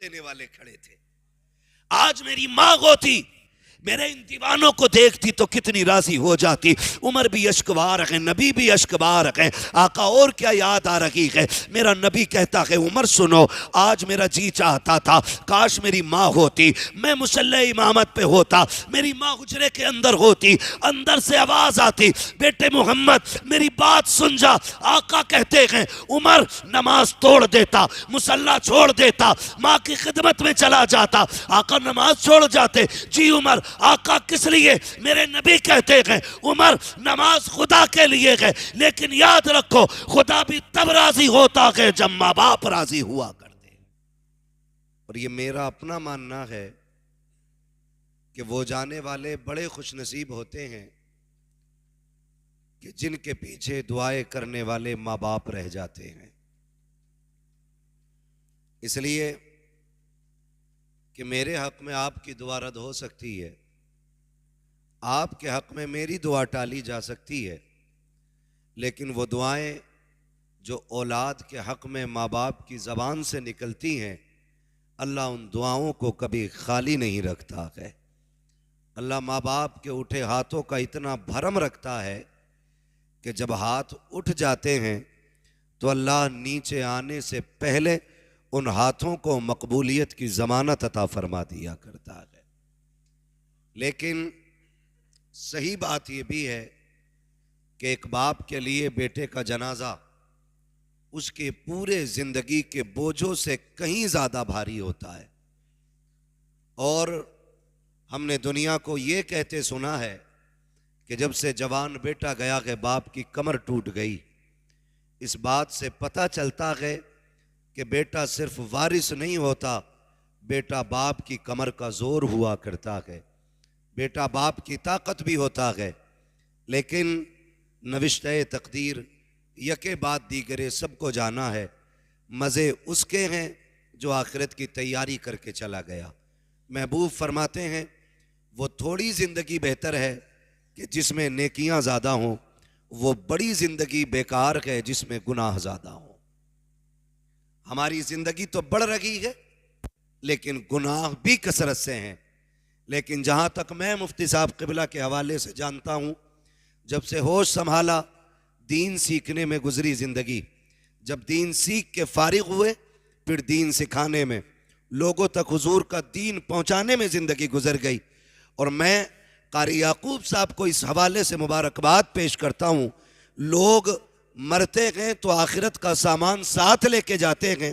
دینے والے کھڑے تھے. آج میری ماں ہوتی میرے ان دیوانوں کو دیکھتی تو کتنی راضی ہو جاتی. عمر بھی اشکبار ہے, نبی بھی اشکبار ہے. آقا اور کیا یاد آ رہی ہے؟ میرا نبی کہتا ہے عمر سنو, آج میرا جی چاہتا تھا کاش میری ماں ہوتی, میں مصلی امامت پہ ہوتا, میری ماں حجرے کے اندر ہوتی, اندر سے آواز آتی بیٹے محمد میری بات سن جا. آقا کہتے ہیں عمر نماز توڑ دیتا, مصلی چھوڑ دیتا, ماں کی خدمت میں چلا جاتا. آقا نماز چھوڑ جاتے. جی عمر. آقا کس لیے؟ میرے نبی کہتے ہیں عمر نماز خدا کے لیے ہے, لیکن یاد رکھو خدا بھی تب راضی ہوتا ہے جب ماں باپ راضی ہوا کرتے. اور یہ میرا اپنا ماننا ہے کہ وہ جانے والے بڑے خوش نصیب ہوتے ہیں کہ جن کے پیچھے دعائیں کرنے والے ماں باپ رہ جاتے ہیں. اس لیے کہ میرے حق میں آپ کی دعا رد ہو سکتی ہے, آپ کے حق میں میری دعا ٹالی جا سکتی ہے, لیکن وہ دعائیں جو اولاد کے حق میں ماں باپ کی زبان سے نکلتی ہیں, اللہ ان دعاؤں کو کبھی خالی نہیں رکھتا ہے. اللہ ماں باپ کے اٹھے ہاتھوں کا اتنا بھرم رکھتا ہے کہ جب ہاتھ اٹھ جاتے ہیں تو اللہ نیچے آنے سے پہلے ان ہاتھوں کو مقبولیت کی ضمانت عطا فرما دیا کرتا ہے. لیکن صحیح بات یہ بھی ہے کہ ایک باپ کے لیے بیٹے کا جنازہ اس کے پورے زندگی کے بوجھوں سے کہیں زیادہ بھاری ہوتا ہے. اور ہم نے دنیا کو یہ کہتے سنا ہے کہ جب سے جوان بیٹا گیا کہ باپ کی کمر ٹوٹ گئی. اس بات سے پتہ چلتا ہے کہ بیٹا صرف وارث نہیں ہوتا, بیٹا باپ کی کمر کا زور ہوا کرتا ہے, بیٹا باپ کی طاقت بھی ہوتا ہے. لیکن نوشتہ تقدیر یکے بعد دیگرے سب کو جانا ہے. مزے اس کے ہیں جو آخرت کی تیاری کر کے چلا گیا. محبوب فرماتے ہیں وہ تھوڑی زندگی بہتر ہے کہ جس میں نیکیاں زیادہ ہوں, وہ بڑی زندگی بیکار ہے جس میں گناہ زیادہ ہوں. ہماری زندگی تو بڑھ رہی ہے لیکن گناہ بھی کثرت سے ہیں. لیکن جہاں تک میں مفتی صاحب قبلہ کے حوالے سے جانتا ہوں, جب سے ہوش سنبھالا دین سیکھنے میں گزری زندگی, جب دین سیکھ کے فارغ ہوئے پھر دین سکھانے میں, لوگوں تک حضور کا دین پہنچانے میں زندگی گزر گئی. اور میں قاری یعقوب صاحب کو اس حوالے سے مبارکباد پیش کرتا ہوں. لوگ مرتے ہیں تو آخرت کا سامان ساتھ لے کے جاتے ہیں.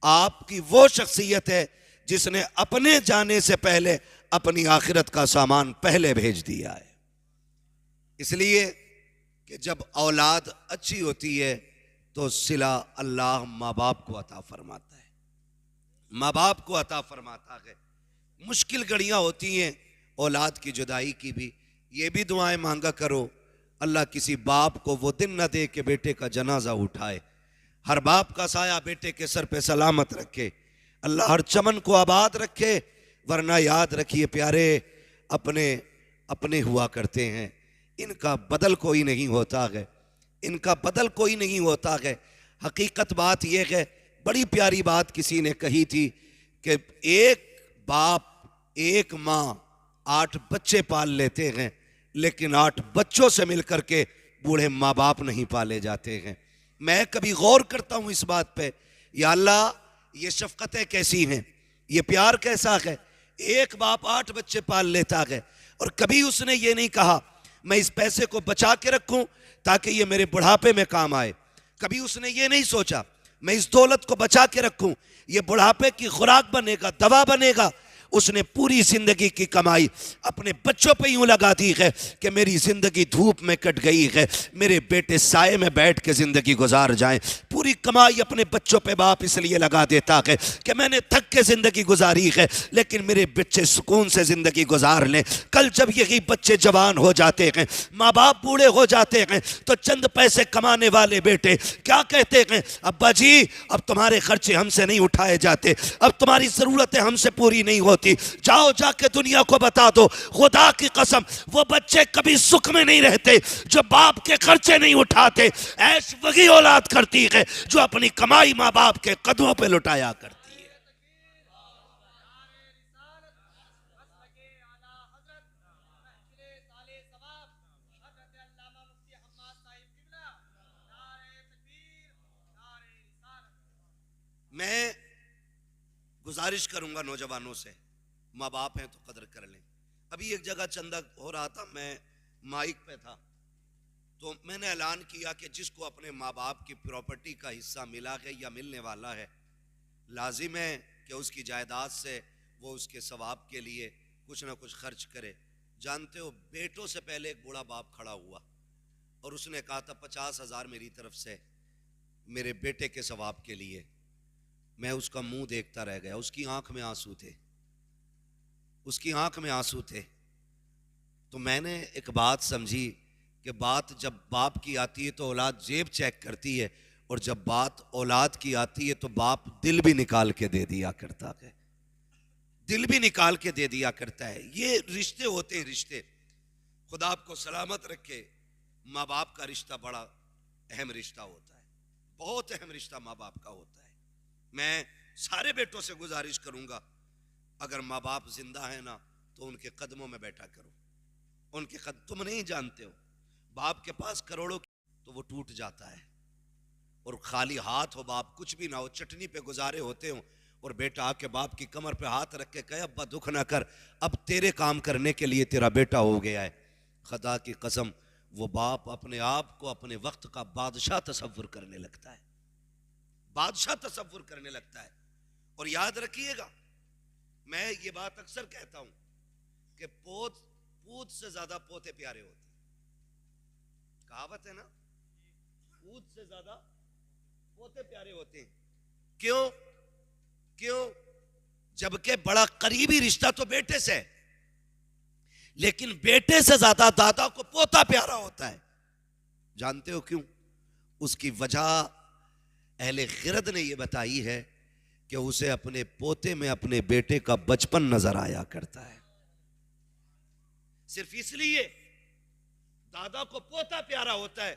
آپ کی وہ شخصیت ہے جس نے اپنے جانے سے پہلے اپنی آخرت کا سامان پہلے بھیج دیا ہے. اس لیے کہ جب اولاد اچھی ہوتی ہے تو صلہ اللہ ماں باپ کو عطا فرماتا ہے, ماں باپ کو عطا فرماتا ہے. مشکل گھڑیاں ہوتی ہیں اولاد کی جدائی کی بھی, یہ بھی دعائیں مانگا کرو اللہ کسی باپ کو وہ دن نہ دے کہ بیٹے کا جنازہ اٹھائے. ہر باپ کا سایہ بیٹے کے سر پہ سلامت رکھے, اللہ ہر چمن کو آباد رکھے. ورنہ یاد رکھیے پیارے, اپنے ہوا کرتے ہیں, ان کا بدل کوئی نہیں ہوتا ہے, ان کا بدل کوئی نہیں ہوتا ہے. حقیقت بات یہ ہے, بڑی پیاری بات کسی نے کہی تھی کہ ایک باپ ایک ماں 8 بچے پال لیتے ہیں, لیکن 8 بچوں سے مل کر کے بوڑھے ماں باپ نہیں پالے جاتے ہیں. میں کبھی غور کرتا ہوں اس بات پہ, یا اللہ یہ شفقتیں کیسی ہیں, یہ پیار کیسا ہے. ایک باپ 8 بچے پال لیتا ہے اور کبھی اس نے یہ نہیں کہا میں اس پیسے کو بچا کے رکھوں تاکہ یہ میرے بڑھاپے میں کام آئے. کبھی اس نے یہ نہیں سوچا میں اس دولت کو بچا کے رکھوں, یہ بڑھاپے کی خوراک بنے گا, دوا بنے گا. اس نے پوری زندگی کی کمائی اپنے بچوں پہ یوں لگا دی ہے کہ میری زندگی دھوپ میں کٹ گئی ہے, میرے بیٹے سائے میں بیٹھ کے زندگی گزار جائیں. پوری کمائی اپنے بچوں پہ باپ اس لیے لگا دیتا ہے کہ میں نے تھک کے زندگی گزاری ہے لیکن میرے بچے سکون سے زندگی گزار لیں. کل جب یہی بچے جوان ہو جاتے ہیں, ماں باپ بوڑھے ہو جاتے ہیں, تو چند پیسے کمانے والے بیٹے کیا کہتے ہیں, ابا جی اب تمہارے خرچے ہم سے نہیں اٹھائے جاتے, اب تمہاری ضرورتیں ہم سے پوری نہیں ہوتی, جاؤ جا کے دنیا کو بتا دو. خدا کی قسم وہ بچے کبھی سکھ میں نہیں رہتے جو باپ کے خرچے نہیں اٹھاتے. ایش وہی اولاد کرتی ہے جو اپنی کمائی ماں باپ کے قدموں پہ لٹایا کرتی ہے. گزارش کروں گا نوجوانوں سے، ماں باپ ہیں تو قدر کر لیں۔ ابھی ایک جگہ چندہ ہو رہا تھا، میں مائک پہ تھا، تو میں نے اعلان کیا کہ جس کو اپنے ماں باپ کی پراپرٹی کا حصہ ملا ہے یا ملنے والا ہے، لازم ہے کہ اس کی جائیداد سے وہ اس کے ثواب کے لیے کچھ نہ کچھ خرچ کرے۔ جانتے ہو، بیٹوں سے پہلے ایک بوڑھا باپ کھڑا ہوا اور اس نے کہا تھا 50,000 میری طرف سے میرے بیٹے کے ثواب کے لیے۔ میں اس کا منہ دیکھتا رہ گیا، اس کی آنکھ میں آنسو تھے، اس کی آنکھ میں آنسو تھے۔ تو میں نے ایک بات سمجھی کہ بات جب باپ کی آتی ہے تو اولاد جیب چیک کرتی ہے، اور جب بات اولاد کی آتی ہے تو باپ دل بھی نکال کے دے دیا کرتا ہے، دل بھی نکال کے دے دیا کرتا ہے۔ یہ رشتے ہوتے ہیں، رشتے۔ خدا آپ کو سلامت رکھے۔ ماں باپ کا رشتہ بڑا اہم رشتہ ہوتا ہے، بہت اہم رشتہ ماں باپ کا ہوتا ہے۔ میں سارے بیٹوں سے گزارش کروں گا، اگر ماں باپ زندہ ہیں نا تو ان کے قدموں میں بیٹھا کرو، ان کے قدم۔ تم نہیں جانتے ہو، باپ کے پاس کروڑوں تو وہ ٹوٹ جاتا ہے، اور خالی ہاتھ ہو، باپ کچھ بھی نہ ہو، چٹنی پہ گزارے ہوتے ہوں، اور بیٹا آ کے باپ کی کمر پہ ہاتھ رکھ کے کہے ابا دکھ نہ کر، اب تیرے کام کرنے کے لیے تیرا بیٹا ہو گیا ہے۔ خدا کی قسم، وہ باپ اپنے آپ کو اپنے وقت کا بادشاہ تصور کرنے لگتا ہے، بادشاہ تصور کرنے لگتا ہے۔ اور یاد رکھیے گا، میں یہ بات اکثر کہتا ہوں کہ پوت سے زیادہ پوتے پیارے ہوتے ہیں۔ کہاوت ہے نا، پوت سے زیادہ پوتے پیارے ہوتے ہیں۔ کیوں؟ جبکہ بڑا قریبی رشتہ تو بیٹے سے ہے، لیکن بیٹے سے زیادہ دادا کو پوتا پیارا ہوتا ہے۔ جانتے ہو کیوں؟ اس کی وجہ اہل خرد نے یہ بتائی ہے کہ اسے اپنے پوتے میں اپنے بیٹے کا بچپن نظر آیا کرتا ہے۔ صرف اس لیے دادا کو پوتا پیارا ہوتا ہے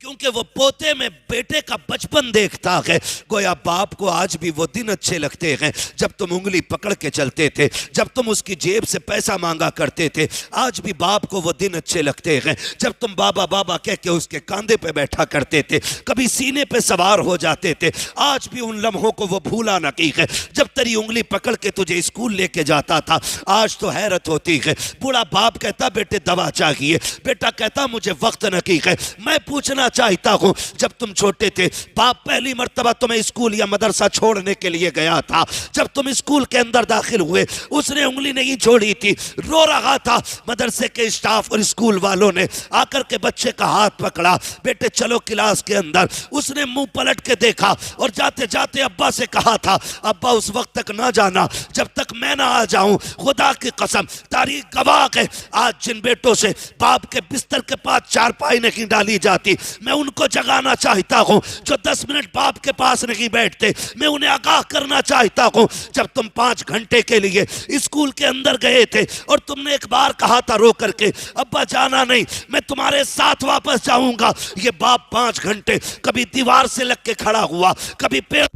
کیونکہ وہ پوتے میں بیٹے کا بچپن دیکھتا ہے۔ گویا باپ کو آج بھی وہ دن اچھے لگتے ہیں جب تم انگلی پکڑ کے چلتے تھے، جب تم اس کی جیب سے پیسہ مانگا کرتے تھے۔ آج بھی باپ کو وہ دن اچھے لگتے ہیں جب تم بابا بابا کہہ کے اس کے کاندھے پہ بیٹھا کرتے تھے، کبھی سینے پہ سوار ہو جاتے تھے۔ آج بھی ان لمحوں کو وہ بھولا نہ کی ہے جب تیری انگلی پکڑ کے تجھے اسکول لے کے جاتا تھا۔ آج تو حیرت ہوتی ہے، بوڑھا باپ کہتا بیٹے دوا چاہیے، بیٹا کہتا مجھے وقت نہ کی ہے۔ میں پوچھنا چاہتا ہوں، جب تم چھوٹے تھے، باپ پہلی مرتبہ تمہیں اسکول یا مدرسہ چھوڑنے کے لیے گیا تھا، جب تم اسکول کے اندر داخل ہوئے، اس نے انگلی نہیں چھوڑی تھی، رو رہا تھا۔ مدرسے کے اسٹاف اور اسکول والوں نے آ کر کے بچے کا ہاتھ پکڑا، بیٹے چلو کلاس کے اندر۔ اس نے منہ پلٹ کے دیکھا اور جاتے جاتے ابا سے کہا تھا ابا اس وقت تک نہ جانا جب تک میں نہ آ جاؤں۔ خدا کی قسم، تاریخ گواہ ہے، آج جن بیٹوں سے باپ کے بستر کے پاس چارپائی نہیں ڈالی جاتی، میں ان کو جگانا چاہتا ہوں۔ جو 10 منٹ باپ کے پاس نہیں بیٹھتے، میں انہیں آگاہ کرنا چاہتا ہوں۔ جب تم 5 گھنٹے کے لیے اسکول کے اندر گئے تھے اور تم نے ایک بار کہا تھا رو کر کے ابا جانا نہیں، میں تمہارے ساتھ واپس جاؤں گا، یہ باپ 5 گھنٹے کبھی دیوار سے لگ کے کھڑا ہوا، کبھی پیڑ۔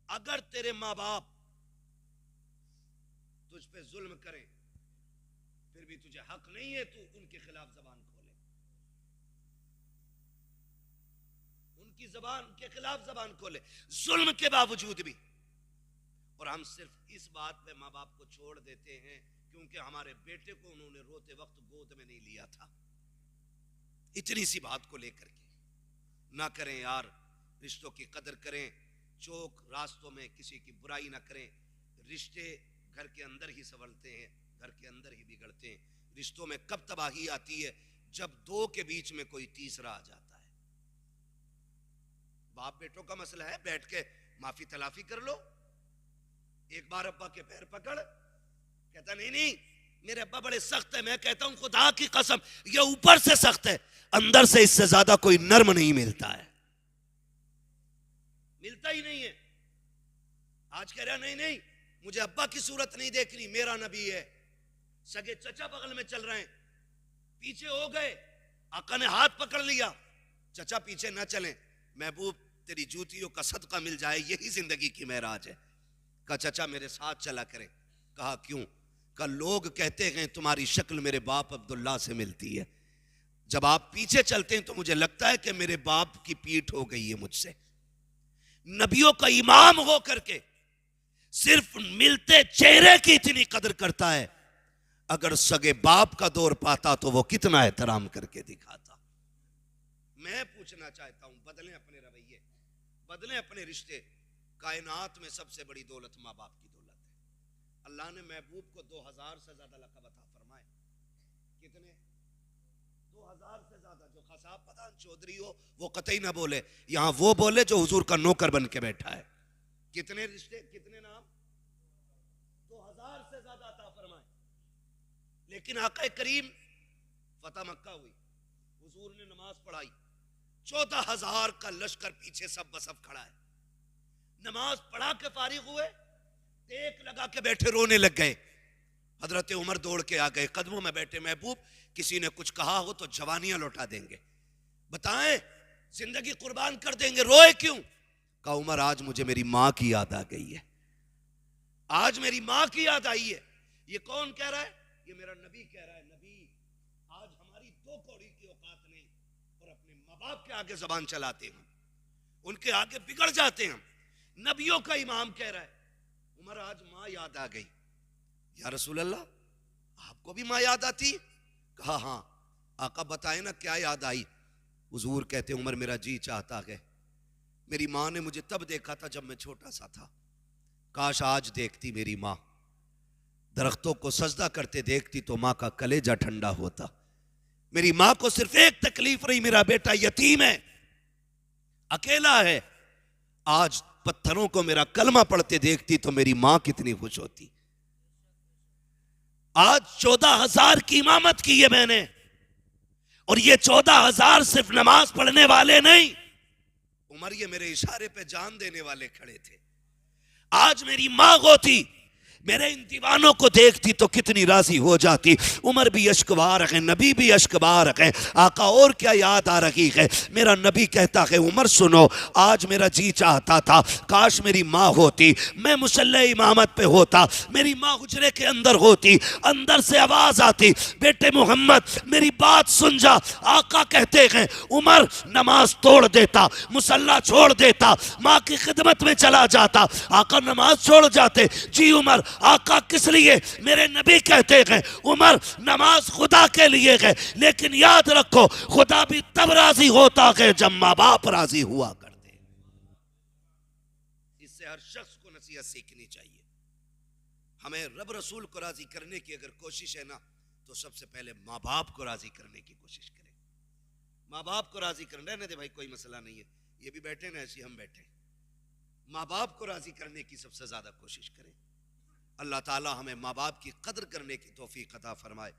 اگر تیرے ماں باپ تجھ پہ ظلم کریں پھر بھی تجھے حق نہیں ہے تو ان کے خلاف زبان کھولے، ان کی زبان کے خلاف زبان کھولے ظلم کے باوجود بھی۔ اور ہم صرف اس بات پہ ماں باپ کو چھوڑ دیتے ہیں کیونکہ ہمارے بیٹے کو انہوں نے روتے وقت گود میں نہیں لیا تھا۔ اتنی سی بات کو لے کر کے نہ کریں یار، رشتوں کی قدر کریں، چوک راستوں میں کسی کی برائی نہ کریں۔ رشتے گھر کے اندر ہی سنولتے ہیں، گھر کے اندر ہی بگڑتے ہیں۔ رشتوں میں کب تباہی آتی ہے؟ جب 2 کے بیچ میں کوئی تیسرا آ جاتا ہے۔ باپ بیٹوں کا مسئلہ ہے، بیٹھ کے معافی تلافی کر لو۔ ایک بار ابا کے پیر پکڑ، کہتا نہیں میرے ابا بڑے سخت ہے، میں کہتا ہوں خدا کی قسم یہ اوپر سے سخت ہے، اندر سے اس سے زیادہ کوئی نرم نہیں ملتا ہے، ملتا ہی نہیں ہے۔ آج کہہ رہا نہیں مجھے ابا کی صورت نہیں دیکھنی، میرا نبی ہے۔ سگے چچا بغل میں چل رہے ہیں، پیچھے ہو گئے، آقا نے ہاتھ پکڑ لیا، چچا پیچھے نہ چلیں، محبوب تیری جوتیوں کا صدقہ مل جائے، یہی زندگی کی معراج ہے۔ کہا چچا میرے ساتھ چلا کریں. کہا کیوں؟ کہا لوگ کہتے ہیں تمہاری شکل میرے باپ عبداللہ سے ملتی ہے. جب آپ پیچھے چلتے ہیں تو مجھے لگتا ہے کہ میرے باپ کی پیٹھ ہو گئی ہے مجھ سے. نبیوں کا امام ہو کر کے صرف ملتے چہرے کی اتنی قدر کرتا ہے، اگر سگے باپ کا دور پاتا تو وہ کتنا احترام کر کے دکھاتا. میں پوچھنا چاہتا ہوں بدلیں اپنے رویے، بدلیں اپنے رشتے. کائنات میں سب سے بڑی دولت ماں باپ کی دولت ہے. اللہ نے محبوب کو 2000 سے زیادہ لقب عطا فرمائے. کتنے؟ 2000 سے زیادہ. جو خصاب پتان چودھری ہو وہ قطعی نہ بولے، یہاں وہ بولے جو حضور کا نوکر بن کے بیٹھا ہے. کتنے رشتے، کتنے نام؟ 2000 سے زیادہ عطا فرمائے. لیکن آقا کریم فتح مکہ ہوئی، حضور نے نماز پڑھائی، 14,000 کا لشکر پیچھے سب بسب کھڑا ہے. نماز پڑھا کے فارغ ہوئے، ٹیک لگا کے بیٹھے رونے لگ گئے. حضرت عمر دوڑ کے آ گئے، قدموں میں بیٹھے. محبوب کسی نے کچھ کہا ہو تو جوانیاں لوٹا دیں گے، بتائیں زندگی قربان کر دیں گے، روئے کیوں؟ کہا عمر آج مجھے میری ماں کی یاد آ گئی ہے، آج میری ماں کی یاد آئی ہے. یہ کون کہہ رہا ہے؟ یہ میرا نبی کہہ رہا ہے. نبی آج ہماری 2 کوڑی کی اوقات نہیں، اور اپنے ماں باپ کے آگے زبان چلاتے ہیں، ان کے آگے بگڑ جاتے ہیں. نبیوں کا امام کہہ رہا ہے عمر آج ماں یاد آ گئی. یا رسول اللہ آپ کو بھی ماں یاد آتی؟ کہا ہاں. آقا بتائیں نا کیا یاد آئی؟ حضور کہتے عمر میرا جی چاہتا ہے، میری ماں نے مجھے تب دیکھا تھا جب میں چھوٹا سا تھا، کاش آج دیکھتی میری ماں. درختوں کو سجدہ کرتے دیکھتی تو ماں کا کلیجہ ٹھنڈا ہوتا. میری ماں کو صرف ایک تکلیف رہی، میرا بیٹا یتیم ہے، اکیلا ہے. آج پتھروں کو میرا کلمہ پڑھتے دیکھتی تو میری ماں کتنی خوش ہوتی. آج 14,000 کی امامت کی ہے میں نے، اور یہ 14,000 صرف نماز پڑھنے والے نہیں، عمر یہ میرے اشارے پہ جان دینے والے کھڑے تھے. آج میری ماں ہوتی، میرے ان دیوانوں کو دیکھتی تو کتنی راضی ہو جاتی. عمر بھی اشکبار ہے، نبی بھی اشکبار ہے. آقا اور کیا یاد آ رہی ہے؟ میرا نبی کہتا ہے عمر سنو، آج میرا جی چاہتا تھا کاش میری ماں ہوتی، میں مصلی امامت پہ ہوتا، میری ماں حجرے کے اندر ہوتی. اندر سے آواز آتی بیٹے محمد میری بات سن جا. آقا کہتے ہیں عمر نماز توڑ دیتا، مصلی چھوڑ دیتا، ماں کی خدمت میں چلا جاتا. آقا نماز چھوڑ جاتے. جی عمر. آقا کس لیے؟ میرے نبی کہتے ہیں عمر نماز خدا کے لیے ہے، لیکن یاد رکھو خدا بھی تب راضی ہوتا ہے جب ماں باپ راضی ہوا کرتے. اس سے ہر شخص کو نصیحت سیکھنی چاہیے. ہمیں رب رسول کو راضی کرنے کی اگر کوشش ہے نا تو سب سے پہلے ماں باپ کو راضی کرنے کی کوشش کریں. ماں باپ کو راضی کرنا ہے نا بھائی، کوئی مسئلہ نہیں ہے، یہ بھی بیٹھے نا ایسے ہم بیٹھے. ماں باپ کو راضی کرنے کی سب سے زیادہ کوشش کریں. اللہ تعالی ہمیں ماں باپ کی قدر کرنے کی توفیق عطا فرمائے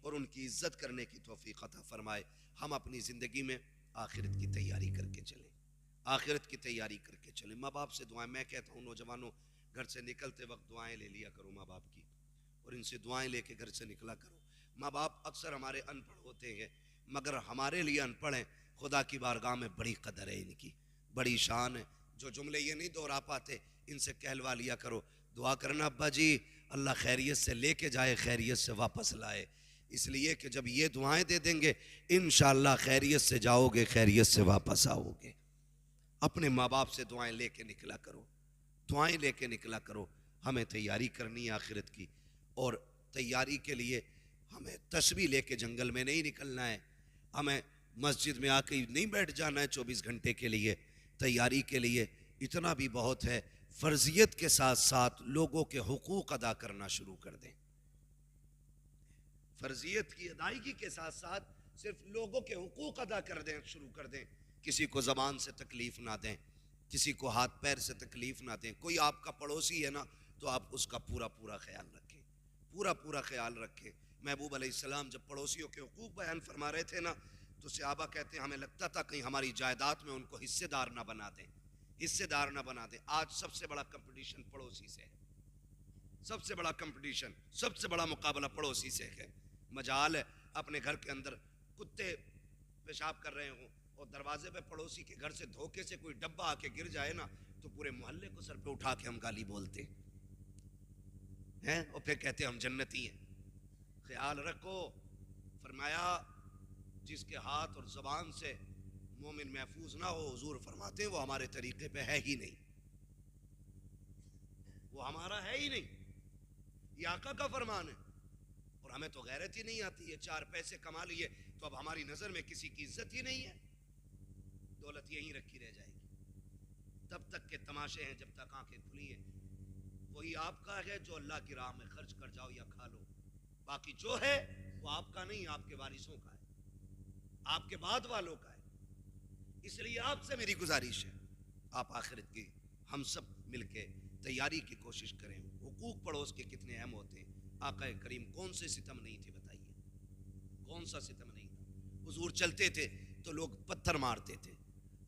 اور ان کی عزت کرنے کی توفیق عطا فرمائے. ہم اپنی زندگی میں آخرت کی تیاری کر کے چلیں، آخرت کی تیاری کر کے چلیں. ماں باپ سے دعائیں، میں کہتا ہوں نوجوانوں گھر سے نکلتے وقت دعائیں لے لیا کرو ماں باپ کی، اور ان سے دعائیں لے کے گھر سے نکلا کرو. ماں باپ اکثر ہمارے ان پڑھ ہوتے ہیں مگر ہمارے لیے ان پڑھ ہیں. خدا کی بارگاہ میں بڑی قدر ہے ان کی، بڑی شان ہے. جو جملے یہ نہیں دہرا پاتے ان سے کہلوا لیا کرو. دعا کرنا ابا جی اللہ خیریت سے لے کے جائے، خیریت سے واپس لائے، اس لیے کہ جب یہ دعائیں دے دیں گے انشاءاللہ خیریت سے جاؤ گے، خیریت سے واپس آؤ گے. اپنے ماں باپ سے دعائیں لے کے نکلا کرو، دعائیں لے کے نکلا کرو. ہمیں تیاری کرنی ہے آخرت کی، اور تیاری کے لیے ہمیں تسبیح لے کے جنگل میں نہیں نکلنا ہے، ہمیں مسجد میں آ کے نہیں بیٹھ جانا ہے 24 گھنٹے کے لیے. تیاری کے لیے اتنا بھی بہت ہے، فرضیت کے ساتھ ساتھ لوگوں کے حقوق ادا کرنا شروع کر دیں. فرضیت کی ادائیگی کے ساتھ ساتھ صرف لوگوں کے حقوق ادا کر دیں، شروع کر دیں. کسی کو زبان سے تکلیف نہ دیں، کسی کو ہاتھ پیر سے تکلیف نہ دیں. کوئی آپ کا پڑوسی ہے نا تو آپ اس کا پورا پورا خیال رکھیں، پورا پورا خیال رکھیں. محبوب علیہ السلام جب پڑوسیوں کے حقوق بیان فرما رہے تھے نا تو صحابہ کہتے ہیں ہمیں لگتا تھا کہیں ہماری جائیداد میں ان کو حصے دار نہ بنا دیں، حصے دار نہ بنا دیں. آج سب سے بڑا کمپٹیشن پڑوسی سے ہے، سب سے بڑا کمپٹیشن، سب سے بڑا مقابلہ پڑوسی سے ہے. مجال ہے اپنے گھر کے اندر کتے پیشاب کر رہے ہوں اور دروازے پہ پڑوسی کے گھر سے دھوکے سے کوئی ڈبہ آ کے گر جائے نا تو پورے محلے کو سر پہ اٹھا کے ہم گالی بولتے. ہیں اور پھر کہتے ہم جنتی ہیں. خیال رکھو. فرمایا جس کے ہاتھ اور زبان سے مومن محفوظ نہ ہو، حضور فرماتے ہیں وہ ہمارے طریقے پہ ہے ہی نہیں، وہ ہمارا ہے ہی نہیں. یہ آقا کا فرمان ہے. اور ہمیں تو غیرت ہی نہیں آتی ہے. 4 پیسے کما لیے تو اب ہماری نظر میں کسی کی عزت ہی نہیں ہے. دولت یہیں رکھی رہ جائے گی. تب تک کے تماشے ہیں جب تک آنکھیں کھلی ہیں. وہی آپ کا ہے جو اللہ کی راہ میں خرچ کر جاؤ یا کھا لو. باقی جو ہے وہ آپ کا نہیں، آپ کے وارثوں کا ہے، آپ کے بعد والوں کا ہے. اس لیے آپ سے میری گزارش ہے، آپ آخرت کی ہم سب مل کے تیاری کی کوشش کریں. حقوق پڑوس کے کتنے اہم ہوتے ہیں. آقا کریم کون سے ستم نہیں تھے بتائیے، کون سا ستم نہیں تھا. حضور چلتے تھے تو لوگ پتھر مارتے تھے،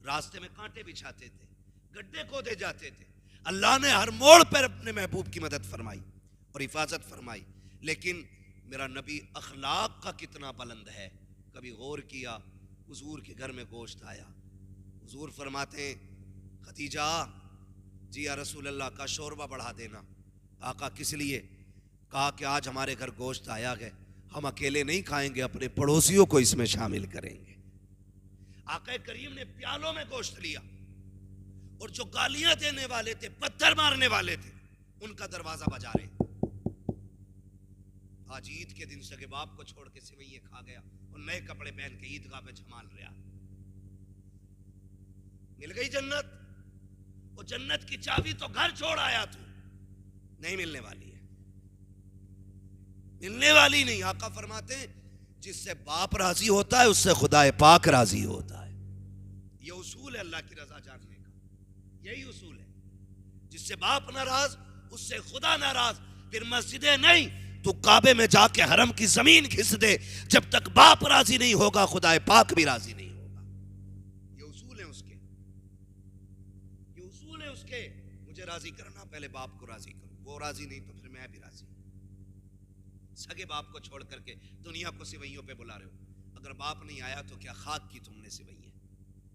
راستے میں کانٹے بچھاتے تھے، گڈھے کھودے جاتے تھے. اللہ نے ہر موڑ پر اپنے محبوب کی مدد فرمائی اور حفاظت فرمائی. لیکن میرا نبی اخلاق کا کتنا بلند ہے. کبھی غور کیا، حضور کے گھر میں گوشت آیا، حضور فرماتے ہیں خدیجہ جی یا رسول اللہ کا شوربہ بڑھا دینا. آقا کس لیے؟ کہا کہ آج ہمارے گھر گوشت آیا ہے، ہم اکیلے نہیں کھائیں گے، اپنے پڑوسیوں کو اس میں شامل کریں گے. آقا کریم نے پیالوں میں گوشت لیا اور جو گالیاں دینے والے تھے، پتھر مارنے والے تھے، ان کا دروازہ بجا رہے. آج عید کے دن سگے باپ کو چھوڑ کے سوئیاں کھا گیا اور نئے کپڑے پہن کے عیدگاہ پہ جھمال رہا. مل گئی جنت. وہ جنت کی چابی تو گھر چھوڑ آیا تو نہیں ملنے والی ہے، ملنے والی نہیں. آقا فرماتے ہیں جس سے باپ راضی ہوتا ہے اس سے خدا پاک راضی ہوتا ہے. یہ اصول ہے اللہ کی رضا جاننے کا، یہی اصول ہے. جس سے باپ ناراض اس سے خدا ناراض. پھر مسجدیں نہیں تو کعبے میں جا کے حرم کی زمین گھس دے، جب تک باپ راضی نہیں ہوگا خدا پاک بھی راضی نہیں ہوگا. یہ اصول ہے اس کے، یہ اصول ہے اس کے. مجھے راضی کرنا، پہلے باپ کو راضی کروں، وہ راضی نہیں تو پھر میں بھی راضی. سگے باپ کو چھوڑ کر کے دنیا کو سوئیوں پہ بلا رہے ہو. اگر باپ نہیں آیا تو کیا خاک کی تم نے سوئیاں،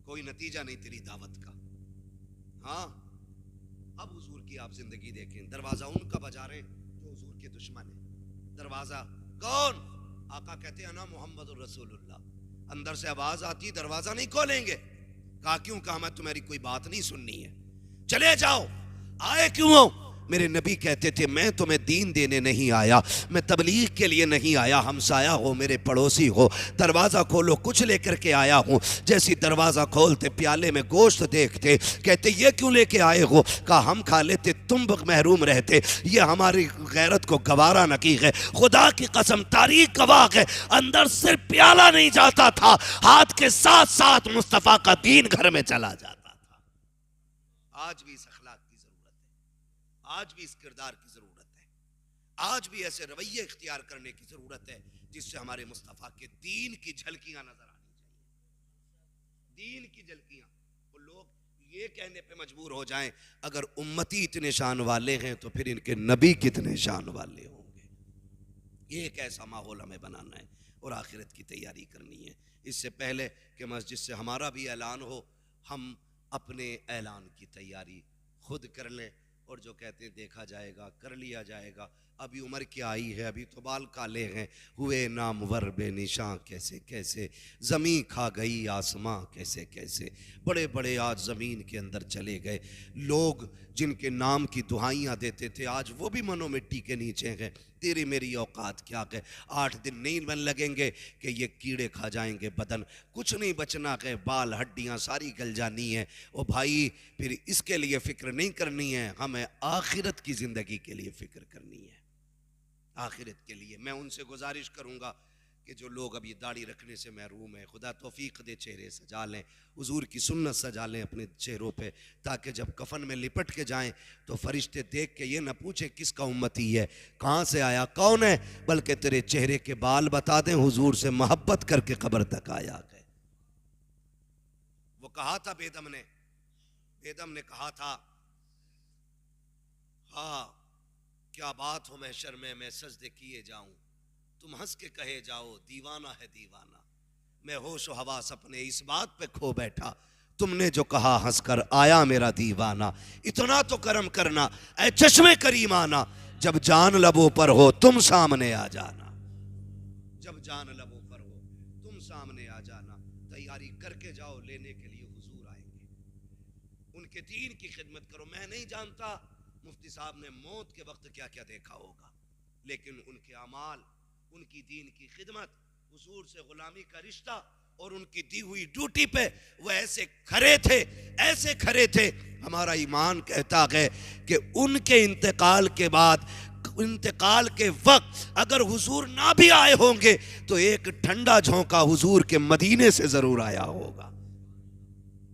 کوئی نتیجہ نہیں تیری دعوت کا. ہاں اب حضور کی آپ زندگی دیکھیں. دروازہ ان کا بجا رہے جو حضور کے دشمن ہیں. دروازہ کون؟ آقا کہتے ہیں انا محمد الرسول اللہ. اندر سے آواز آتی، دروازہ نہیں کھولیں گے. کہا کیوں؟ کہا میں تمہاری کوئی بات نہیں سننی ہے، چلے جاؤ. آئے کیوں ہو؟ میرے نبی کہتے تھے میں تمہیں دین دینے نہیں آیا، میں تبلیغ کے لیے نہیں آیا. ہمسایہ ہو، میرے پڑوسی ہو، دروازہ کھولو، کچھ لے کر کے آیا ہوں. جیسی دروازہ کھولتے پیالے میں گوشت دیکھتے کہتے یہ کیوں لے کے آئے ہو؟ کہا ہم کھا لیتے، تم محروم رہتے. یہ ہماری غیرت کو گوارا نہ کی ہے. خدا کی قسم تاریخ گواہ ہے، اندر صرف پیالہ نہیں جاتا تھا، ہاتھ کے ساتھ ساتھ مصطفیٰ کا دین گھر میں چلا جاتا تھا. آج بھی اس اخلاق کی ضرورت ہے، آج بھی اس کردار کی ضرورت ہے، آج بھی ایسے رویے اختیار کرنے کی ضرورت ہے جس سے ہمارے مصطفیٰ کے دین کی جھلکیاں نظر آنی چاہیے. دین کی جھلکیاں. وہ لوگ یہ کہنے پہ مجبور ہو جائیں اگر امتی اتنے شان والے ہیں تو پھر ان کے نبی کتنے شان والے ہوں گے. یہ ایک ایسا ماحول ہمیں بنانا ہے اور آخرت کی تیاری کرنی ہے. اس سے پہلے کہ مسجد سے ہمارا بھی اعلان ہو، ہم اپنے اعلان کی تیاری خود کر لیں. اور جو کہتے ہیں دیکھا جائے گا، کر لیا جائے گا. ابھی عمر کیا آئی ہے، ابھی تو بال کالے ہیں. ہوئے نامور بے نشاں کیسے کیسے، زمین کھا گئی آسماں کیسے کیسے. بڑے بڑے آج زمین کے اندر چلے گئے لوگ جن کے نام کی دعائیاں دیتے تھے، آج وہ بھی منو مٹی کے نیچے ہیں. تیری میری اوقات کیا ہے. 8 دن نہیں بن لگیں گے کہ یہ کیڑے کھا جائیں گے بدن، کچھ نہیں بچنا ہے، بال ہڈیاں ساری گل جانی ہیں. او بھائی پھر اس کے لیے فکر نہیں کرنی ہے، ہمیں آخرت کی زندگی کے لیے فکر کرنی ہے. آخرت کے لیے میں ان سے گزارش کروں گا کہ جو لوگ اب یہ داڑھی رکھنے سے محروم ہیں، خدا توفیق دے چہرے سجا لیں، حضور کی سنت سجا لیں اپنے چہروں پہ، تاکہ جب کفن میں لپٹ کے جائیں تو فرشتے دیکھ کے یہ نہ پوچھیں کس کا امتی ہے، کہاں سے آیا، کون ہے، بلکہ تیرے چہرے کے بال بتا دیں حضور سے محبت کر کے قبر تک آیا ہے. وہ کہا تھا بیدم نے کہا تھا ہاں کیا بات ہو محشر میں سجدے کیے جاؤں، تم ہنس کے کہے جاؤ دیوانہ ہے دیوانہ. میں ہوش و حواس اپنے اس بات پہ کھو بیٹھا، تم نے جو کہا ہنس کر آیا میرا دیوانہ. اتنا تو کرم کرنا اے چشمے کریم آنا، جب جان لبوں پر ہو تم سامنے آ جانا، جب جان لبوں پر ہو تم سامنے آ جانا، تیاری کر کے جاؤ، لینے کے لیے حضور آئیں گے، ان کے دین کی خدمت کرو۔ میں نہیں جانتا مفتی صاحب نے موت کے وقت کیا کیا دیکھا ہوگا، لیکن ان کے اعمال، ان کی دین کی خدمت، حضور سے غلامی کا رشتہ اور ان کی دی ہوئی ڈیوٹی پہ وہ ایسے کھڑے تھے، ایسے کھڑے تھے۔ ہمارا ایمان کہتا ہے کہ ان کے انتقال کے بعد، انتقال کے وقت اگر حضور نہ بھی آئے ہوں گے تو ایک ٹھنڈا جھونکا حضور کے مدینے سے ضرور آیا ہوگا۔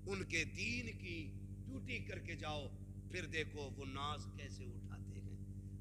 ان کے دین کی ڈیوٹی کر کے جاؤ، پھر دیکھو وہ ناز کیسے اٹھاتے ہیں،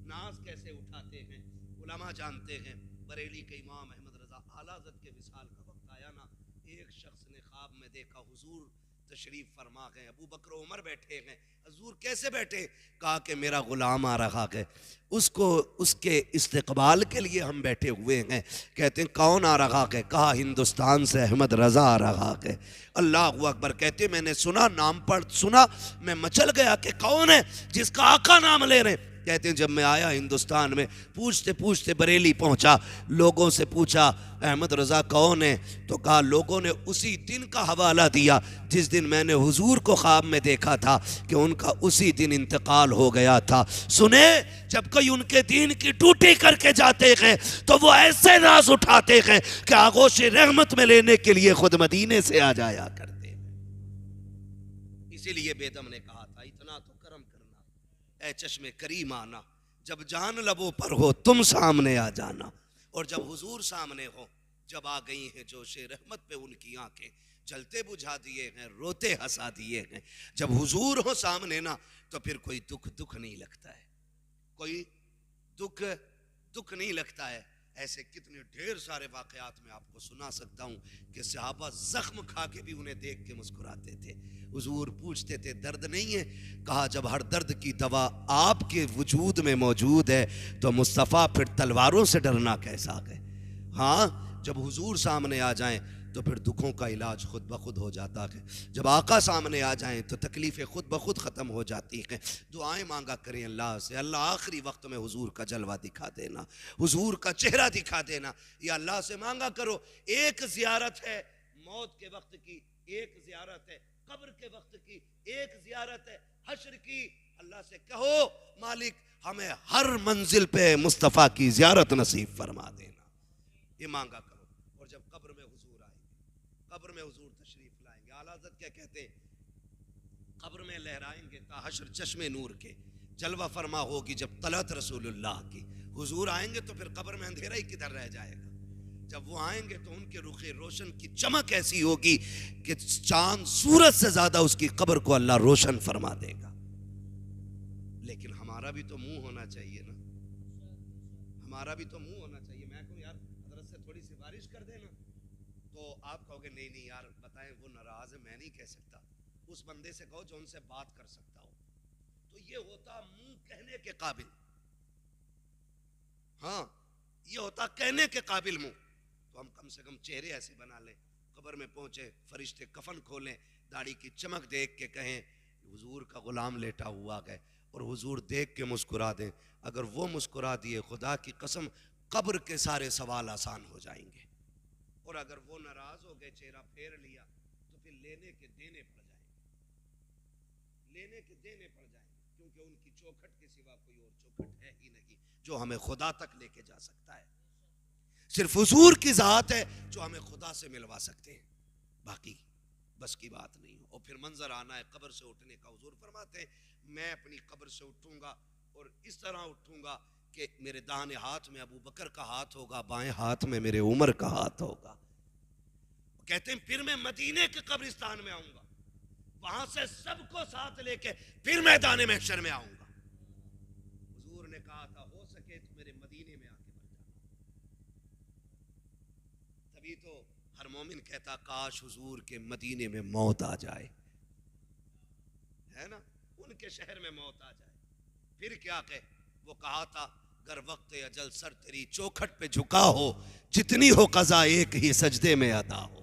ناز کیسے اٹھاتے ہیں۔ علماء جانتے ہیں، بریلی کے امام احمد رضا اعلیٰ حضرت کے وصال کا وقت آیا نا، ایک شخص نے خواب میں دیکھا حضور تشریف فرما گئے، ابو بکر و عمر بیٹھے ہیں۔ حضور کیسے بیٹھے؟ کہا کہ میرا غلام آ رہا ہے، اس کو اس کے استقبال کے لیے ہم بیٹھے ہوئے ہیں۔ کہتے ہیں کون آ رہا ہے؟ کہا ہندوستان سے احمد رضا آ رہا ہے۔ اللہ اکبر۔ کہتے میں نے سنا، نام پڑھ سنا، میں مچل گیا کہ کون ہے جس کا آقا نام لے رہے ہیں۔ کہتے ہیں جب میں آیا ہندوستان میں، پوچھتے پوچھتے بریلی پہنچا، لوگوں سے پوچھا احمد رضا کون ہے؟ تو کہا لوگوں نے اسی دن کا حوالہ دیا جس دن میں نے حضور کو خواب میں دیکھا تھا کہ ان کا اسی دن انتقال ہو گیا تھا۔ سنے، جب کوئی ان کے دین کی ڈیوٹی کر کے جاتے ہیں تو وہ ایسے ناز اٹھاتے ہیں کہ آغوش رحمت میں لینے کے لیے خود مدینے سے آ جایا کرتے ہیں۔ اسی لیے بیدم نے کہا تھا اتنا تو کرم کرنا اے چشم کریم آنا، جب جان لبوں پر ہو تم سامنے آ جانا۔ اور جب حضور سامنے ہو، جب آ گئی ہیں جوش رحمت پہ ان کی آنکھیں، جلتے بجھا دیے ہیں، روتے ہنسا دیے ہیں۔ جب حضور ہو سامنے نا تو پھر کوئی دکھ نہیں لگتا ہے، کوئی دکھ نہیں لگتا ہے۔ ایسے کتنے ڈھیر سارے واقعات میں آپ کو سنا سکتا ہوں کہ صحابہ زخم کھا کے بھی انہیں دیکھ کے مسکراتے تھے۔ حضور پوچھتے تھے درد نہیں ہے؟ کہا جب ہر درد کی دوا آپ کے وجود میں موجود ہے تو مصطفیٰ پھر تلواروں سے ڈرنا کیسا ہے؟ ہاں، جب حضور سامنے آ جائیں تو پھر دکھوں کا علاج خود بخود ہو جاتا ہے۔ جب آقا سامنے آ جائیں تو تکلیفیں خود بخود ختم ہو جاتی ہیں۔ دعائیں مانگا کریں اللہ سے، اللہ آخری وقت میں حضور کا جلوہ دکھا دینا، حضور کا چہرہ دکھا دینا۔ یا اللہ سے مانگا کرو، ایک زیارت ہے موت کے وقت کی، ایک زیارت ہے قبر کے وقت کی، ایک زیارت ہے حشر کی۔ اللہ سے کہو مالک ہمیں ہر منزل پہ مصطفیٰ کی زیارت نصیب فرما دینا، یہ مانگا کرو۔ اور جب قبر میں حضور آئیں گے، قبر میں حضور تشریف لائیں گے، اعلیٰ حضرت کیا کہتے ہیں؟ قبر میں لہرائیں گے تا حشر چشم نور کے، جلوہ فرما ہوگی جب طلعت رسول اللہ کی۔ حضور آئیں گے تو پھر قبر میں اندھیرا ہی کدھر رہ جائے گا۔ جب وہ آئیں گے تو ان کے رخ روشن کی چمک ایسی ہوگی کہ چاند سورج سے زیادہ اس کی قبر کو اللہ روشن فرما دے گا۔ لیکن ہمارا بھی تو منہ ہونا چاہیے نا، ہمارا بھی تو منہ ہونا چاہیے۔ میں کہوں یار حضرت سے تھوڑی سفارش کر دینا، تو آپ کہو گے نہیں یار بتائیں وہ ناراض ہے، میں نہیں کہہ سکتا۔ اس بندے سے کہو جو ان سے بات کر سکتا ہو، تو یہ ہوتا منہ کہنے کے قابل، ہاں یہ ہوتا کہنے کے قابل منہ۔ تو ہم کم سے کم چہرے ایسے بنا لیں، قبر میں پہنچے فرشتے کفن کھولیں، داڑھی کی چمک دیکھ کے کہیں حضور کا غلام لیٹا ہوا ہے، اور حضور دیکھ کے مسکرا دیں۔ اگر وہ مسکرا دیے خدا کی قسم قبر کے سارے سوال آسان ہو جائیں گے۔ اور اگر وہ ناراض ہو گئے، چہرہ پھیر لیا، تو پھر لینے کے دینے پڑ جائیں گے، لینے کے دینے پڑ جائیں گے، کیونکہ ان کی چوکھٹ کے سوا کوئی اور چوکھٹ ہے ہی نہیں جو ہمیں خدا تک لے کے جا سکتا ہے۔ صرف حضور کی ذات ہے جو ہمیں خدا سے ملوا سکتے ہیں، باقی بس کی بات نہیں ہو۔ اور پھر منظر آنا ہے قبر سے اٹھنے کا۔ حضور فرماتے ہیں میں اپنی قبر سے اٹھوں گا اور اس طرح اٹھوں گا کہ میرے داہنے ہاتھ میں ابو بکر کا ہاتھ ہوگا، بائیں ہاتھ میں میرے عمر کا ہاتھ ہوگا۔ کہتے ہیں پھر میں مدینے کے قبرستان میں آؤں گا، وہاں سے سب کو ساتھ لے کے پھر میدان محشر میں آؤں گا۔ حضور نے کہا تھا ہو سکے تو میرے مدینے میں آ کے مر جانا۔ تبھی تو ہر مومن کہتا کاش حضور کے مدینے میں موت آ جائے، ہے نا، ان کے شہر میں موت آ جائے۔ پھر کیا کہ وہ کہا تھا گر وقت اجل سر تیری چوکھٹ پہ جھکا ہو، جتنی ہو قضا ایک ہی سجدے میں ادا ہو۔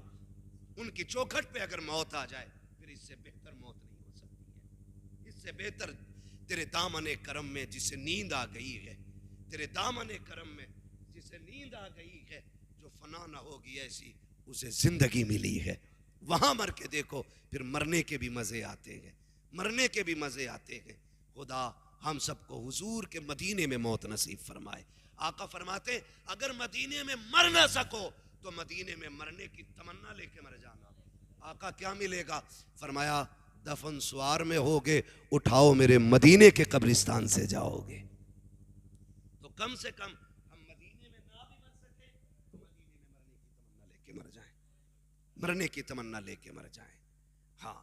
ان کی چوکھٹ پہ اگر موت آ جائے پھر اس سے بہتر موت نہیں ہو سکتی ہے، اس سے بہتر تیرے دامن کرم میں جسے نیند آ گئی ہے تیرے دامن کرم میں جسے نیند آ گئی ہے، جو فنا نہ ہوگی ایسی اسے زندگی ملی ہے. وہاں مر کے دیکھو پھر مرنے کے بھی مزے آتے ہیں، مرنے کے بھی مزے آتے ہیں. خدا ہم سب کو حضور کے مدینے میں موت نصیب فرمائے. آقا فرماتے اگر مدینے میں مر نہ سکو تو مدینے میں مرنے کی تمنا لے کے مر جانا. آقا کیا ملے گا؟ فرمایا دفن سوار میں ہوگے، اٹھاؤ میرے مدینے کے قبرستان سے جاؤ گے. تو کم سے کم ہم مدینے میں نہ بھی مر سکے تو مدینے میں مرنے کی تمنا لے کے مر جائیں، مرنے کی تمنا لے کے مر جائیں. ہاں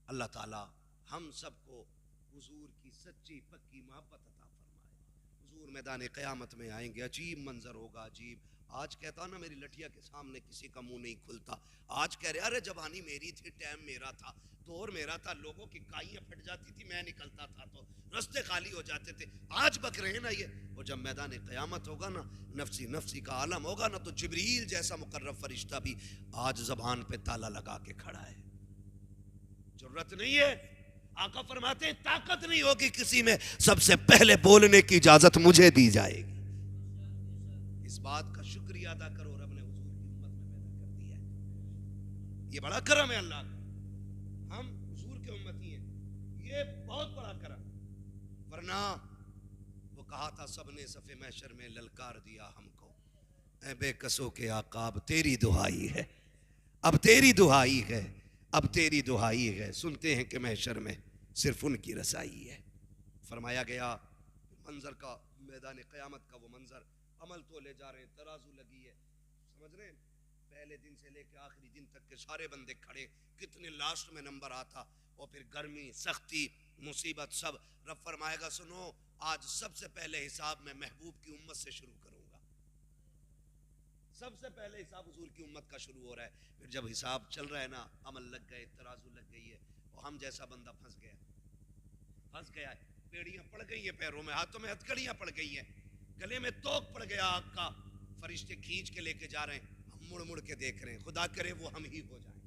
اللہ تعالی ہم سب کو حضور کی سچی پکی محبت عطا فرمائے. حضور میدان قیامت میں آئیں گے، عجیب منظر ہوگا، عجیب. آج کہتا نا میری لٹھیا کے سامنے کسی کا منہ نہیں کھلتا. آج کہہ رہے ارے جوانی میری تھی، ٹائم میرا تھا، دور میرا تھا، لوگوں کی کائیاں پھٹ جاتی تھی، میں نکلتا تھا تو رستے خالی ہو جاتے تھے. آج بک رہے ہیں نا یہ. اور جب میدان قیامت ہوگا نا، نفسی نفسی کا عالم ہوگا نا، تو جبریل جیسا مقرب فرشتہ بھی آج زبان پہ تالا لگا کے کھڑا ہے. ضرورت نہیں ہے. آقا فرماتے ہیں طاقت نہیں ہوگی کسی میں، سب سے پہلے بولنے کی اجازت مجھے دی جائے گی. اس بات کا شکریہ ادا کرو، رب نے حضور کی امت میں پیدا کر دیا ہے. یہ بڑا کرم ہے اللہ کا، ہم حضور کے امتی ہیں، یہ بہت بڑا کرم. ورنہ وہ کہا تھا سب نے صف محشر میں للکار دیا ہم کو، اے بے کسوں کے آقا اب تیری دہائی ہے، اب تیری دہائی ہے، اب تیری دہائی ہے. سنتے ہیں کہ محشر میں صرف ان کی رسائی ہے. فرمایا گیا منظر کا، میدان قیامت کا وہ منظر، عمل تو لے جا رہے ہیں، ترازو لگی ہے، سمجھ رہے ہیں، پہلے دن سے لے کے آخری دن تک کے سارے بندے کھڑے، کتنے لاسٹ میں نمبر آتا، اور پھر گرمی، سختی، مصیبت سب. رب فرمائے گا سنو آج سب سے پہلے حساب میں محبوب کی امت سے شروع کروں گا. سب سے پہلے حساب حضور کی امت کا شروع ہو رہا ہے. پھر جب حساب چل رہا ہے نا، عمل لگ گئے، ترازو لگ گئی ہے، اور ہم جیسا بندہ پھنس گیا ہے، بیڑیاں پڑ گئی ہیں پیروں میں، ہاتھوں میں ہتھکڑیاں پڑ گئی ہیں، گلے میں توق پڑ گیا آگ کا، فرشتے کھینچ کے لے کے جا رہے ہیں، ہم مڑ مڑ کے دیکھ رہے ہیں. خدا کرے وہ ہم ہی ہو جائیں.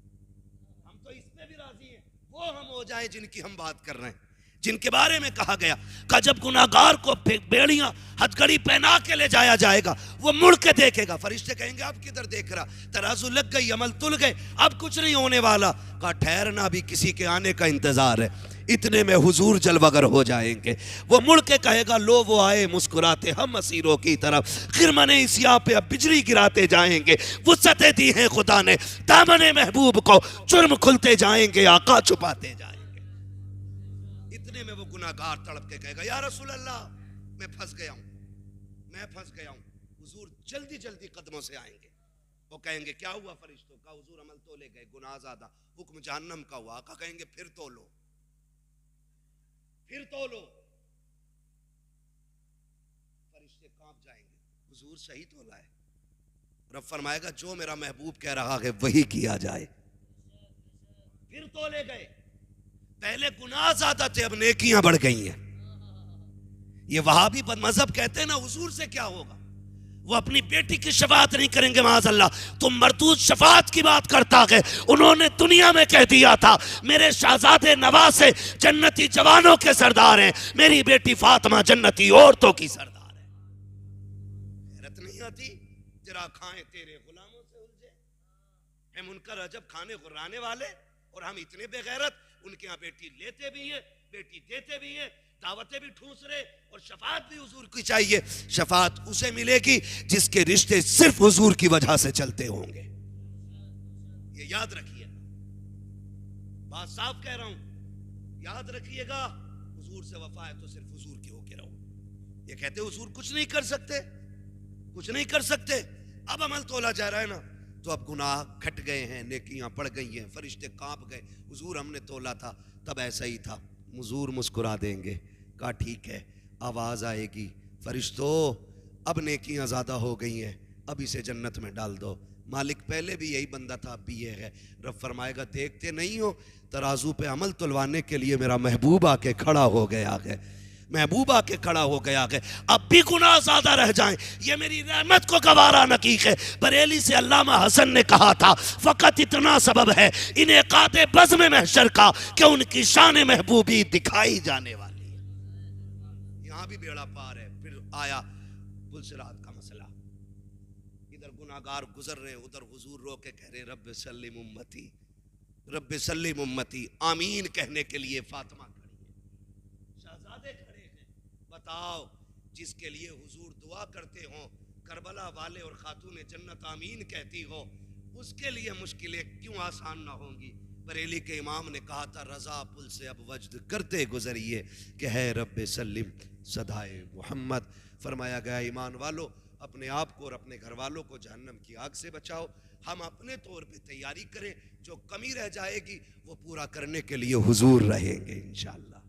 ہم تو اس پہ بھی راضی ہیں وہ ہم ہو جائیں جن کی ہم بات کر رہے ہیں، جن کے بارے میں کہا گیا کہ جب گناہگار کو بیڑیاں ہتھکڑی پہنا کے لے جایا جائے گا، وہ مڑ کے دیکھے گا، فرشتے کہیں گے اب کدھر دیکھ رہا، ترازو لگ گئی، عمل تل گئے، اب کچھ نہیں ہونے والا. کہا ٹھہرنا بھی کسی کے آنے کا انتظار ہے. اتنے میں حضور جلوگر ہو جائیں گے. وہ مڑ کے کہے گا لو وہ آئے مسکراتے ہم اسیروں کی طرف، خرمن سیاہ پہ اب بجلی گراتے جائیں گے. وسعتیں دی ہیں خدا نے دامن محبوب کو، جرم کھلتے جائیں گے، آقا چھپاتے جائیں گے. اتنے میں وہ گناہگار تڑپ کے کہے گا یا رسول اللہ میں پھنس گیا ہوں، میں پھنس گیا ہوں. حضور جلدی جلدی قدموں سے آئیں گے. وہ کہیں گے کیا ہوا فرشتوں کا؟ حضور عمل تو لے گئے، گناہ زیادہ، حکم جہنم کا ہوا. آقا کہیں گے پھر تو لو، پھر تو لو. فرشتے کانپ جائیں گے، حضور صحیح تو لائے. رب فرمائے گا جو میرا محبوب کہہ رہا ہے وہی کیا جائے. پھر تو لے گئے. پہلے گناہ زیادہ تھے، اب نیکیاں بڑھ گئی ہیں. یہ وہابی بد مذہب کہتے ہیں نا حضور سے کیا ہوگا، وہ اپنی بیٹی کی شفاعت نہیں کریں گے معاذ اللہ. تم مردود شفاعت کی بات کرتا ہے. انہوں نے دنیا میں کہہ دیا تھا میرے شہزادے نواسے جنتی جوانوں کے سردار ہیں، میری بیٹی فاطمہ جنتی عورتوں کی سردار ہے. حیرت نہیں آتی؟ تیرا کھائیں تیرے غلاموں سے الجھے. ہے منکر عجب کھانے غرانے والے، اور ہم اتنے بے غیرت. ان کے ہاں بیٹی لیتے بھی ہیں، بیٹی دیتے بھی ہیں، دعوتیں بھی ٹھوس رہے، اور شفاعت بھی حضور کی چاہیے. شفاعت اسے ملے گی جس کے رشتے صرف حضور کی وجہ سے چلتے ہوں گے. یہ یاد رکھیے، بات صاف کہہ رہا ہوں، یاد رکھیے گا. حضور سے وفا ہے تو صرف حضور کی ہو کے رہو. یہ کہتے حضور کچھ نہیں کر سکتے، کچھ نہیں کر سکتے. اب عمل تولا جا رہا ہے نا، تو اب گناہ کھٹ گئے ہیں، نیکیاں پڑ گئی ہیں، فرشتے کانپ گئے. حضور ہم نے تولا تھا تب ایسا ہی تھا. حضور مسکرا دیں گے. کہا ٹھیک ہے. آواز آئے گی فرشتوں اب نیکیاں زیادہ ہو گئی ہیں، اب اسے جنت میں ڈال دو. مالک پہلے بھی یہی بندہ تھا، اب بھی یہ ہے. رب فرمائے گا دیکھتے نہیں ہو ترازو پہ عمل تلوانے کے لیے میرا محبوب آ کے کھڑا ہو گیا ہے، محبوب آ کے کھڑا ہو گیا ہے. اب بھی گناہ زیادہ رہ جائیں، یہ میری رحمت کو گوارا نہ کی ہے. بریلی سے علامہ حسن نے کہا تھا فقط اتنا سبب ہے انعقاد بزم محشر کا کہ ان کی شان محبوبی دکھائی جانے والی ہے. یہاں بھی بیڑا پار ہے. پھر آیا پلسرات کا مسئلہ, ادھر گناہگار گزر رہے ہیں, ادھر حضور رو کے کہہ رہے رب سلم امتی, رب سلم امتی. آمین کہنے کے لیے فاطمہ کھڑی ہے, شہزادے کھڑے ہیں. بتاؤ, جس کے لیے حضور دعا کرتے ہوں, کربلا والے اور خاتون جنت آمین کہتی ہو, اس کے لیے مشکلیں کیوں آسان نہ ہوں گی. بریلی کے امام نے کہا تھا رضا پل سے اب وجد کرتے گزریے کہ ہے رب سلم صدائے محمد. فرمایا گیا ایمان والو, اپنے آپ کو اور اپنے گھر والوں کو جہنم کی آگ سے بچاؤ. ہم اپنے طور پہ تیاری کریں, جو کمی رہ جائے گی وہ پورا کرنے کے لیے حضور رہیں گے انشاءاللہ,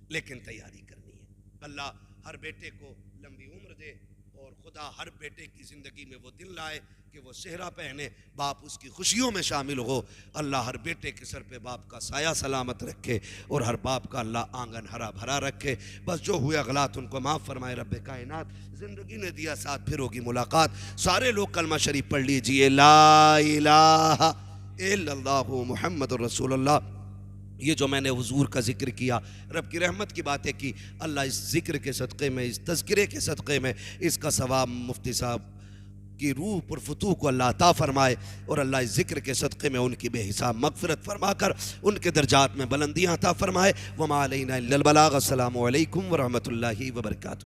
لیکن تیاری کرنی ہے. اللہ ہر بیٹے کو لمبی عمر دے, اور خدا ہر بیٹے کی زندگی میں وہ دن لائے کہ وہ صحرا پہنے, باپ اس کی خوشیوں میں شامل ہو. اللہ ہر بیٹے کے سر پہ باپ کا سایہ سلامت رکھے, اور ہر باپ کا اللہ آنگن ہرا بھرا رکھے. بس جو ہوئے اغلاط ان کو معاف فرمائے رب کائنات. زندگی نے دیا ساتھ, پھر ہوگی ملاقات. سارے لوگ کلمہ شریف پڑھ لیجئے, لا الہ الا اللہ محمد الرسول اللہ. یہ جو میں نے حضور کا ذکر کیا, رب کی رحمت کی باتیں کی, اللہ اس ذکر کے صدقے میں, اس تذکرے کے صدقے میں اس کا ثواب مفتی صاحب کی روح پر فتوح کو اللہ عطا فرمائے, اور اللہ اس ذکر کے صدقے میں ان کی بے حساب مغفرت فرما کر ان کے درجات میں بلندیاں عطا فرمائے. وما علینا الا البلاغ. السلام علیکم ورحمۃ اللہ وبرکاتہ.